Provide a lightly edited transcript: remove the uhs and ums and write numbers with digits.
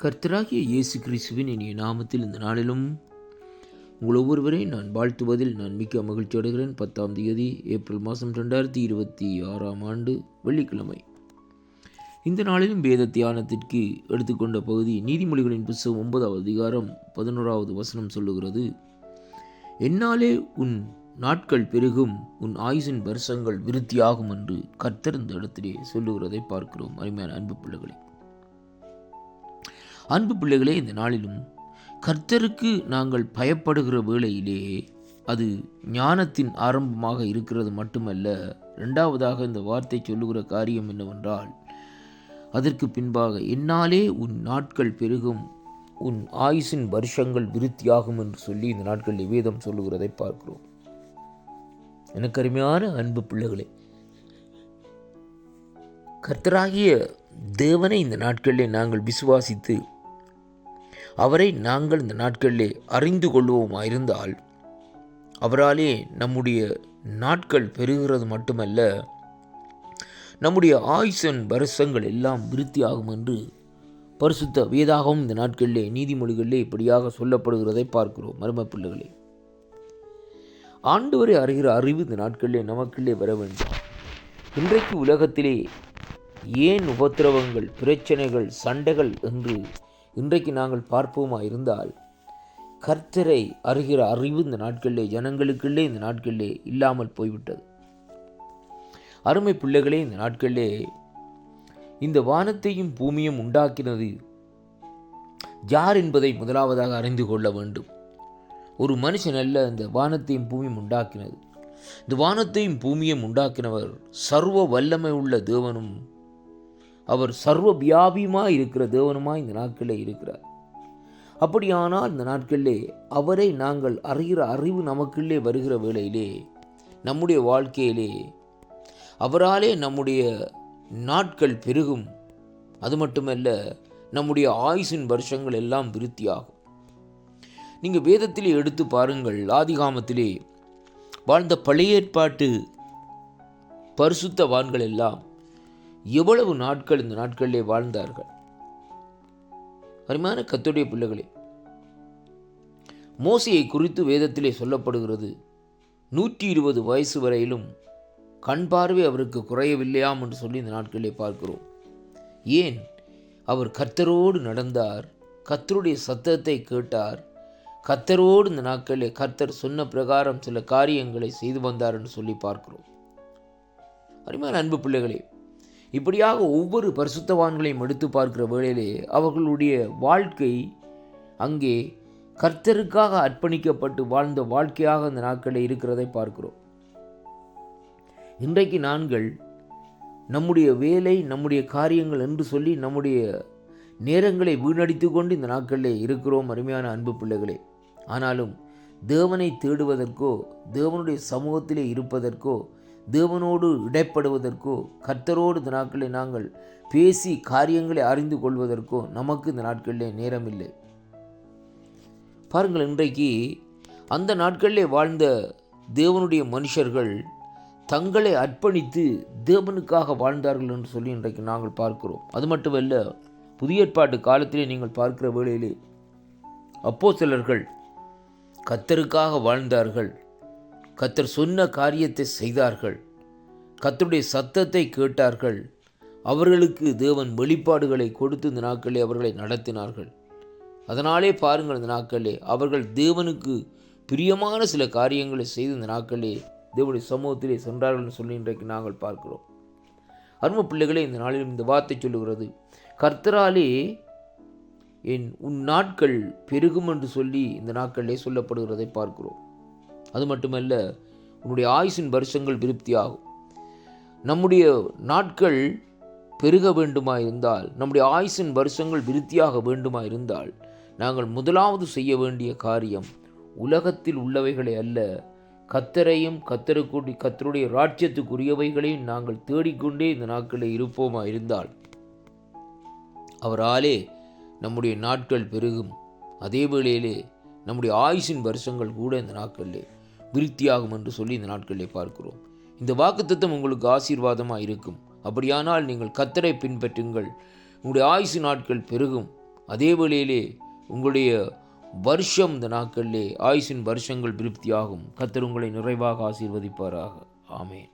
கர்த்தராகிய இயேசு கிறிஸ்துவின் இனிய நாமத்தில் இந்த நாளிலும் உங்கள் ஒவ்வொருவரையும் நான் வாழ்த்துவதில் நான் மிக்க மகிழ்ச்சி அடைகிறேன். 10ஆம் தேதி ஏப்ரல் மாதம் 2026 வெள்ளிக்கிழமை. இந்த நாளிலும் வேத தியானத்திற்கு எடுத்துக்கொண்ட பகுதி நீதிமொழிகளின் புத்தகம் 9வது அதிகாரம் 11வது வசனம் சொல்லுகிறது, என்னாலே உன் நாட்கள் பெருகும், உன் ஆயுசின் வருஷங்கள் விருத்தியாகும் என்று கர்த்தர் இந்த இடத்திலே சொல்லுகிறதை பார்க்கிறோம். அருமையான அன்பு பிள்ளைகளே, இந்த நாளிலும் கர்த்தருக்கு நாங்கள் பயப்படுகிற வேளையிலே அது ஞானத்தின் ஆரம்பமாக இருக்கிறது மட்டுமல்ல. இரண்டாவதாக இந்த வார்த்தை சொல்லுகிற காரியம் என்னவென்றால், அதற்கு பின்பாக என்னாலே உன் நாட்கள் பெருகும், உன் ஆயுசின் வருஷங்கள் விருத்தியாகும் என்று சொல்லி இந்த நாட்களில் வேதம் சொல்லுகிறதை பார்க்கிறோம். எனக்கு அருமையான அன்பு பிள்ளைகளே, கர்த்தராகிய தேவனை இந்த நாட்களிலே நாங்கள் விசுவாசித்து அவரை நாங்கள் இந்த நாட்களிலே அறிந்து கொள்வோமாயிருந்தால் அவராலே நம்முடைய நாட்கள் பெருகிறது மட்டுமல்ல, நம்முடைய ஆயுசன் வருஷங்கள் எல்லாம் விருத்தியாகும் என்று பரிசுத்த வேதாகவும் இந்த நாட்களிலே நீதிமொழிகளிலே இப்படியாக சொல்லப்படுகிறதை பார்க்கிறோம். மர்ம பிள்ளைகளே, ஆண்டவரை அறிகிற அறிவு இந்த நாட்களிலே நமக்குள்ளே வர வேண்டும். இன்றைக்கு உலகத்திலே ஏன் உபத்திரவங்கள், பிரச்சனைகள், சண்டைகள் என்று இன்றைக்கு நாங்கள் பார்ப்போமா இருந்தால், கர்த்தரை அறிகிற அறிவு இந்த நாட்களிலே ஜனங்களுக்குள்ளே இந்த நாட்களிலே இல்லாமல் போய்விட்டது. அருமை பிள்ளைகளே, இந்த நாட்களிலே இந்த வானத்தையும் பூமியும் உண்டாக்கினது யார் என்பதை முதலாவதாக அறிந்து கொள்ள வேண்டும். ஒரு மனுஷன் அல்ல இந்த வானத்தையும் பூமியும் உண்டாக்கினது. இந்த வானத்தையும் பூமியும் உண்டாக்கினவர் சர்வ வல்லமை உள்ள தேவனும் அவர் சர்வ வியாபியுமாய் இருக்கிற தேவனுமாய் இந்த நாட்களிலே இருக்கிறார். அப்படியானால் இந்த நாட்களிலே அவரை நாங்கள் அறிகிற அறிவு நமக்குள்ளே வருகிற வேளையிலே நம்முடைய வாழ்க்கையிலே அவராலே நம்முடைய நாட்கள் பெருகும். அது மட்டுமல்ல, நம்முடைய ஆயுசின் வருஷங்கள் எல்லாம் விருத்தியாகும். நீங்கள் வேதத்திலே எடுத்து பாருங்கள், ஆதிகாமத்திலே வாழ்ந்த பழைய ஏற்பாட்டு பரிசுத்தவான்கள் எல்லாம் எவ்வளவு நாட்கள் இந்த நாட்களிலே வாழ்ந்தார்கள். அருமையான கர்த்தருடைய பிள்ளைகளே, மோசேயை குறித்து வேதத்திலே சொல்லப்படுகிறது, 120 வயசு வரையிலும் கண் பார்வை அவருக்கு குறையவில்லையாம் என்று சொல்லி இந்த நாட்களிலே பார்க்கிறோம். ஏன்? அவர் கர்த்தரோடு நடந்தார், கர்த்தருடைய சத்தத்தை கேட்டார், கர்த்தரோடு இந்த நாட்களிலே கர்த்தர் சொன்ன பிரகாரம் சில காரியங்களை செய்து வந்தார் என்று சொல்லி பார்க்கிறோம். அருமையான அன்பு பிள்ளைகளே, இப்படியாக ஒவ்வொரு பரிசுத்தவான்களையும் எடுத்து பார்க்கிற வேளையிலே அவர்களுடைய வாழ்க்கை அங்கே கர்த்தருக்காக அர்ப்பணிக்கப்பட்டு வாழ்ந்த வாழ்க்கையாக அந்த நாட்களில் இருக்கிறதை பார்க்கிறோம். இன்றைக்கு நாங்கள் நம்முடைய வேலை, நம்முடைய காரியங்கள் என்று சொல்லி நம்முடைய நேரங்களை வீணடித்து கொண்டு இந்த நாட்களிலே இருக்கிறோம். அருமையான அன்பு பிள்ளைகளே, ஆனாலும் தேவனை தேடுவதற்கோ, தேவனுடைய சமூகத்திலே இருப்பதற்கோ, தேவனோடு இடைப்படுவதற்கோ, கர்த்தரோடு இந்த நாட்களில் நாங்கள் பேசி காரியங்களை அறிந்து கொள்வதற்கோ நமக்கு இந்த நாட்களிலே நேரம் இல்லை. பாருங்கள், இன்றைக்கு அந்த நாட்களிலே வாழ்ந்த தேவனுடைய மனுஷர்கள் தங்களை அர்ப்பணித்து தேவனுக்காக வாழ்ந்தார்கள் என்று சொல்லி இன்றைக்கு நாங்கள் பார்க்கிறோம். அது மட்டுமல்ல, புதிய ஏற்பாட்டு காலத்திலே நீங்கள் பார்க்கிற வேளையிலே அப்போஸ்தலர்கள் கர்த்தருக்காக வாழ்ந்தார்கள், கர்த்தர் சொன்ன காரியத்தை செய்தார்கள், கர்த்தருடைய சத்தத்தை கேட்டார்கள், அவர்களுக்கு தேவன் வெளிப்பாடுகளை கொடுத்து இந்த நாட்களிலே அவர்களை நடத்தினார்கள். அதனாலே பாருங்கள், இந்த நாட்களிலே அவர்கள் தேவனுக்கு பிரியமான சில காரியங்களை செய்து இந்த நாட்களிலே தேவனுடைய சமூகத்திலே சென்றார்கள் என்று சொல்லி இன்றைக்கு நாங்கள் பார்க்கிறோம். அருமை பிள்ளைகளே, இந்த நாளிலும் இந்த வார்த்தை சொல்லுகிறது, கர்த்தராலே உன் நாட்கள் பெருகும் என்று சொல்லி இந்த நாட்களிலே சொல்லப்படுகிறதை பார்க்கிறோம். அது மட்டுமல்ல, உன்னுடைய ஆயுசின் வருஷங்கள் விருத்தியாகும். நம்முடைய நாட்கள் பெருக வேண்டுமாயிருந்தால், நம்முடைய ஆயுசின் வருஷங்கள் விருத்தியாக வேண்டுமாயிருந்தால், நாங்கள் முதலாவது செய்ய வேண்டிய காரியம் உலகத்தில் உள்ளவைகளை அல்ல, கர்த்தரையும் கர்த்தருடைய ராஜ்யத்துக்குரியவைகளையும் நாங்கள் தேடிக்கொண்டே இந்த நாட்களில் இருப்போமா இருந்தால் அவராலே நம்முடைய நாட்கள் பெருகும். அதே வேளையிலே நம்முடைய ஆயுசின் வருஷங்கள் கூட இந்த நாட்களிலே விருத்தியாகும் என்று சொல்லி இந்த நாட்களிலே பார்க்கிறோம். இந்த வாக்குத்தத்தம் உங்களுக்கு ஆசீர்வாதமாக இருக்கும். அப்படியானால் நீங்கள் கர்த்தரை பின்பற்றுங்கள், உங்களுடைய ஆயுசு நாட்கள் பெருகும். அதே வேளையிலே உங்களுடைய வருஷம் இந்த நாட்களிலே ஆயுசின் வருஷங்கள் திருப்தியாகும். கர்த்தர் உங்களை நிறைவாக ஆசீர்வதிப்பாராக. ஆமென்.